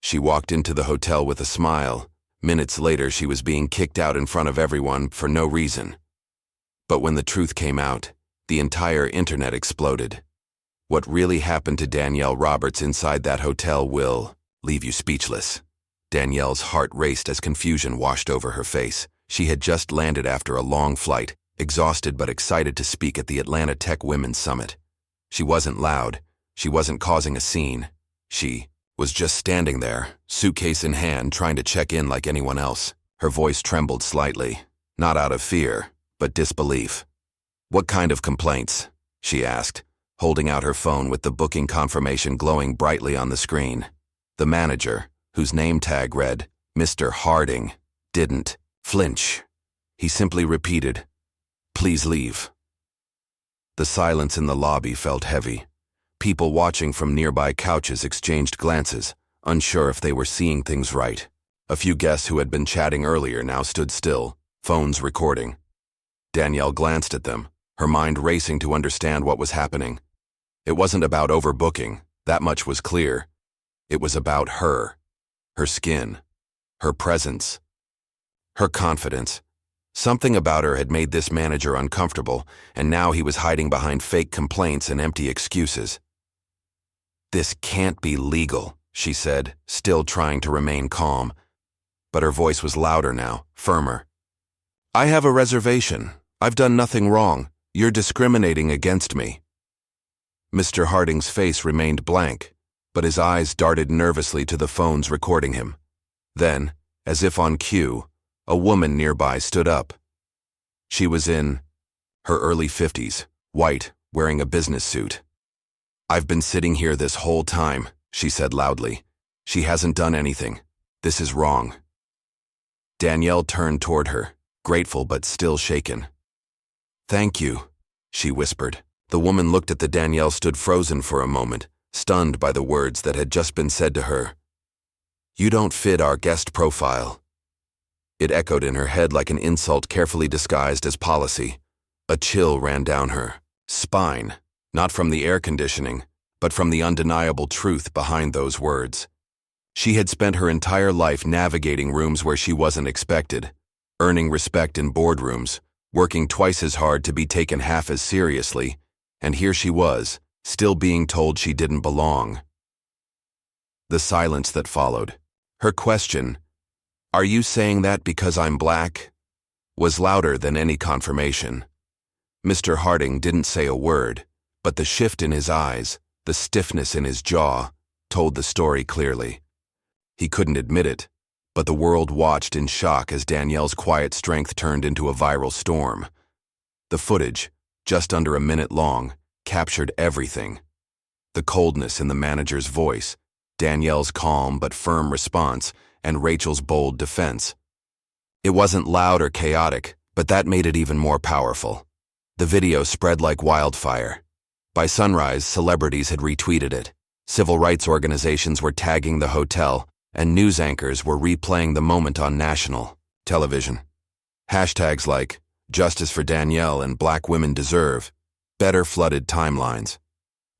She walked into the hotel with a smile. Minutes later, she was being kicked out in front of everyone for no reason. But when the truth came out, the entire internet exploded. What really happened to Danielle Roberts inside that hotel will leave you speechless. Danielle's heart raced as confusion washed over her face. She had just landed after a long flight, exhausted but excited to speak at the Atlanta Tech Women's Summit. She wasn't loud. She wasn't causing a scene. She was just standing there, suitcase in hand, trying to check in like anyone else. Her voice trembled slightly, not out of fear, but disbelief. "What kind of complaints?" she asked, holding out her phone with the booking confirmation glowing brightly on the screen. The manager, whose name tag read Mr. Harding, didn't flinch. He simply repeated, "Please leave." The silence in the lobby felt heavy. People watching from nearby couches exchanged glances, unsure if they were seeing things right. A few guests who had been chatting earlier now stood still, phones recording. Danielle glanced at them, her mind racing to understand what was happening. It wasn't about overbooking, that much was clear. It was about her skin, her presence, her confidence. Something about her had made this manager uncomfortable, and now he was hiding behind fake complaints and empty excuses. "This can't be legal," she said, still trying to remain calm. But her voice was louder now, firmer. "I have a reservation. I've done nothing wrong. You're discriminating against me." Mr. Harding's face remained blank, but his eyes darted nervously to the phones recording him. Then, as if on cue, a woman nearby stood up. She was in her early 50s, white, wearing a business suit. "I've been sitting here this whole time," she said loudly. "She hasn't done anything. This is wrong." Danielle turned toward her, grateful but still shaken. "Thank you," she whispered. The woman looked at Danielle stood frozen for a moment, stunned by the words that had just been said to her. "You don't fit our guest profile." It echoed in her head like an insult carefully disguised as policy. A chill ran down her spine, not from the air conditioning, but from the undeniable truth behind those words. She had spent her entire life navigating rooms where she wasn't expected, earning respect in boardrooms, working twice as hard to be taken half as seriously, and here she was, still being told she didn't belong. The silence that followed. Her question, "Are you saying that because I'm black?" was louder than any confirmation. Mr. Harding didn't say a word, but the shift in his eyes, the stiffness in his jaw, told the story clearly. He couldn't admit it, but the world watched in shock as Danielle's quiet strength turned into a viral storm. The footage, just under a minute long, captured everything. The coldness in the manager's voice, Danielle's calm but firm response, and Rachel's bold defense. It wasn't loud or chaotic, but that made it even more powerful. The video spread like wildfire. By sunrise, celebrities had retweeted it. Civil rights organizations were tagging the hotel, and news anchors were replaying the moment on national television. Hashtags like "Justice for Danielle" and "Black Women Deserve" better flooded timelines.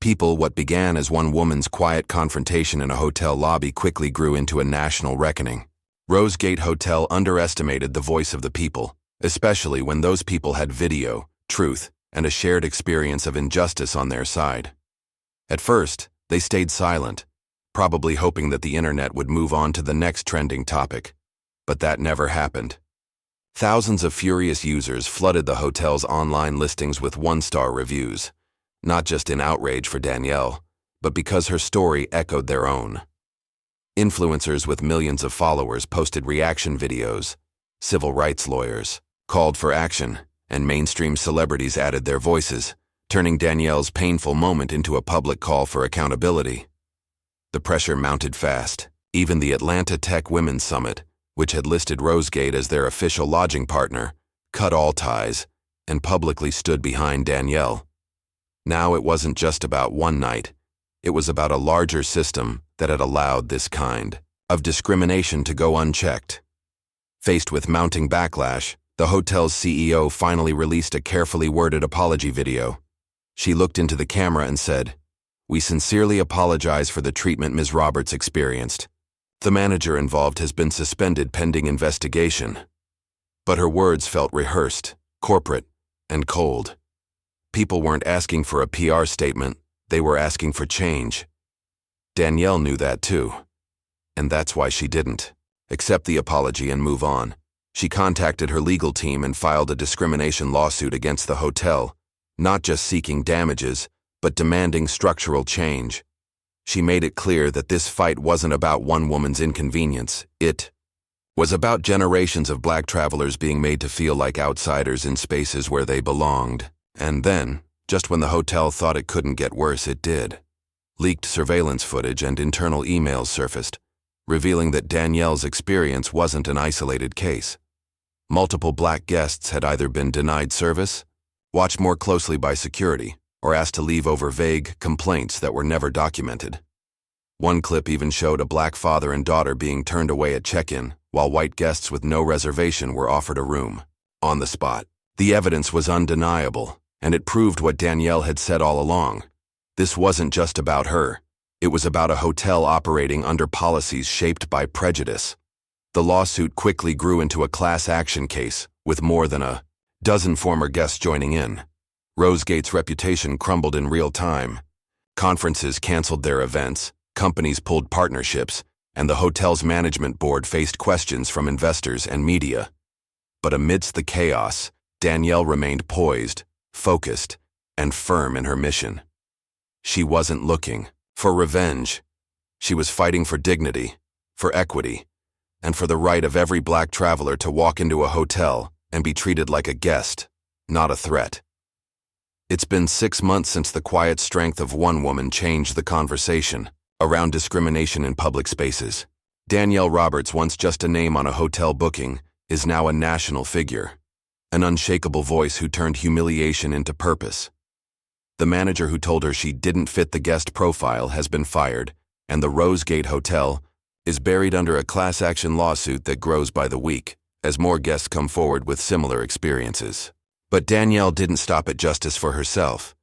What began as one woman's quiet confrontation in a hotel lobby quickly grew into a national reckoning. Rosegate Hotel underestimated the voice of the people, especially when those people had video, truth, and a shared experience of injustice on their side. At first, they stayed silent, probably hoping that the internet would move on to the next trending topic. But that never happened. Thousands of furious users flooded the hotel's online listings with one-star reviews, not just in outrage for Danielle, but because her story echoed their own. Influencers with millions of followers posted reaction videos, civil rights lawyers called for action, and mainstream celebrities added their voices, turning Danielle's painful moment into a public call for accountability. The pressure mounted fast. Even the Atlanta Tech Women's Summit, which had listed Rosegate as their official lodging partner, cut all ties and publicly stood behind Danielle. Now it wasn't just about one night. It was about a larger system that had allowed this kind of discrimination to go unchecked. Faced with mounting backlash, the hotel's CEO finally released a carefully worded apology video. She looked into the camera and said, "We sincerely apologize for the treatment Ms. Roberts experienced. The manager involved has been suspended pending investigation. But her words felt rehearsed, corporate, and cold. People weren't asking for a PR statement, they were asking for change. Danielle knew that too. And that's why she didn't accept the apology and move on. She contacted her legal team and filed a discrimination lawsuit against the hotel, not just seeking damages, but demanding structural change. She made it clear that this fight wasn't about one woman's inconvenience. It was about generations of Black travelers being made to feel like outsiders in spaces where they belonged. And then, just when the hotel thought it couldn't get worse, it did. Leaked surveillance footage and internal emails surfaced, revealing that Danielle's experience wasn't an isolated case. Multiple Black guests had either been denied service, watched more closely by security, or asked to leave over vague complaints that were never documented. One clip even showed a Black father and daughter being turned away at check-in, while white guests with no reservation were offered a room. On the spot, the evidence was undeniable, and it proved what Danielle had said all along. This wasn't just about her. It was about a hotel operating under policies shaped by prejudice. The lawsuit quickly grew into a class action case, with more than a dozen former guests joining in. Rosegate's reputation crumbled in real time. Conferences canceled their events, companies pulled partnerships, and the hotel's management board faced questions from investors and media. But amidst the chaos, Danielle remained poised, focused, and firm in her mission. She wasn't looking for revenge. She was fighting for dignity, for equity, and for the right of every Black traveler to walk into a hotel and be treated like a guest, not a threat. It's been 6 months since the quiet strength of one woman changed the conversation around discrimination in public spaces. Danielle Roberts, once just a name on a hotel booking, is now a national figure, an unshakable voice who turned humiliation into purpose. The manager who told her she didn't fit the guest profile has been fired, and the Rosegate Hotel is buried under a class action lawsuit that grows by the week as more guests come forward with similar experiences. But Danielle didn't stop at justice for herself.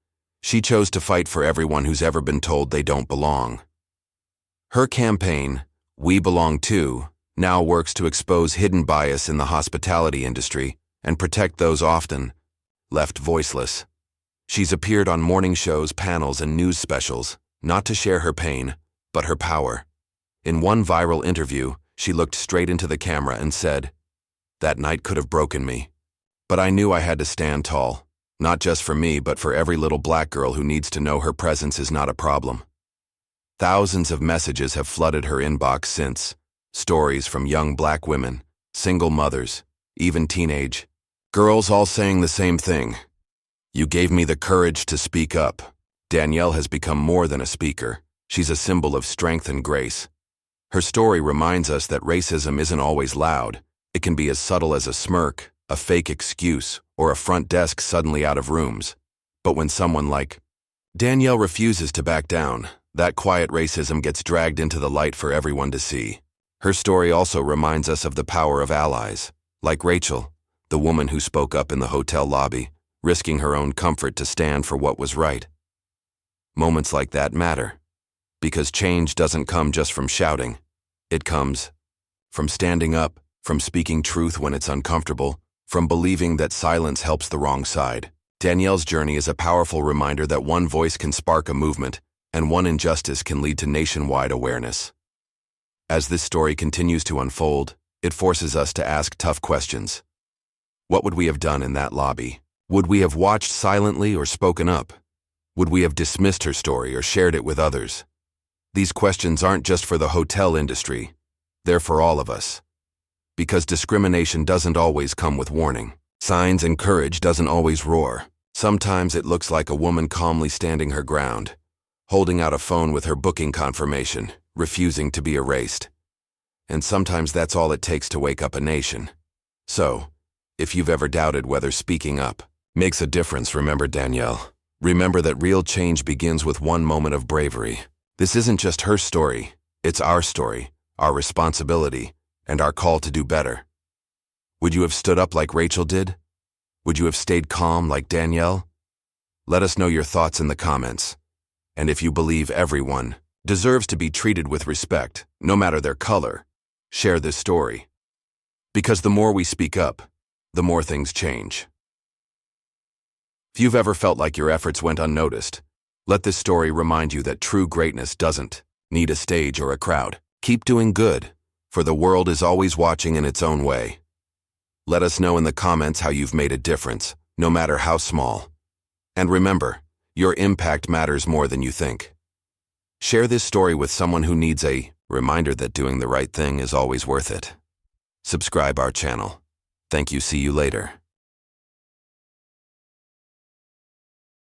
She chose to fight for everyone who's ever been told they don't belong. Her campaign, We Belong Too, now works to expose hidden bias in the hospitality industry and protect those often left voiceless. She's appeared on morning shows, panels, and news specials, not to share her pain, but her power. In one viral interview, she looked straight into the camera and said, "That night could have broken me. But I knew I had to stand tall, not just for me, but for every little Black girl who needs to know her presence is not a problem." Thousands of messages have flooded her inbox since, stories from young Black women, single mothers, even teenage girls, all saying the same thing. "You gave me the courage to speak up." Danielle has become more than a speaker. She's a symbol of strength and grace. Her story reminds us that racism isn't always loud. It can be as subtle as a smirk, a fake excuse, or a front desk suddenly out of rooms. But when someone like Danielle refuses to back down, that quiet racism gets dragged into the light for everyone to see. Her story also reminds us of the power of allies, like Rachel, the woman who spoke up in the hotel lobby, risking her own comfort to stand for what was right. Moments like that matter, because change doesn't come just from shouting. It comes from standing up, from speaking truth when it's uncomfortable, from believing that silence helps the wrong side. Danielle's journey is a powerful reminder that one voice can spark a movement, and one injustice can lead to nationwide awareness. As this story continues to unfold, it forces us to ask tough questions. What would we have done in that lobby? Would we have watched silently or spoken up? Would we have dismissed her story or shared it with others? These questions aren't just for the hotel industry, they're for all of us. Because discrimination doesn't always come with warning. Signs, and courage doesn't always roar. Sometimes it looks like a woman calmly standing her ground, holding out a phone with her booking confirmation, refusing to be erased. And sometimes that's all it takes to wake up a nation. So, if you've ever doubted whether speaking up makes a difference, remember Danielle. Remember that real change begins with one moment of bravery. This isn't just her story, it's our story, our responsibility, and our call to do better. Would you have stood up like Rachel did? Would you have stayed calm like Danielle? Let us know your thoughts in the comments. And if you believe everyone deserves to be treated with respect, no matter their color. Share this story. Because the more we speak up, the more things change. If you've ever felt like your efforts went unnoticed, let this story remind you that true greatness doesn't need a stage or a crowd. Keep doing good, for the world is always watching in its own way. Let us know in the comments how you've made a difference, no matter how small. And remember, your impact matters more than you think. Share this story with someone who needs a reminder that doing the right thing is always worth it. Subscribe our channel. Thank you. See you later.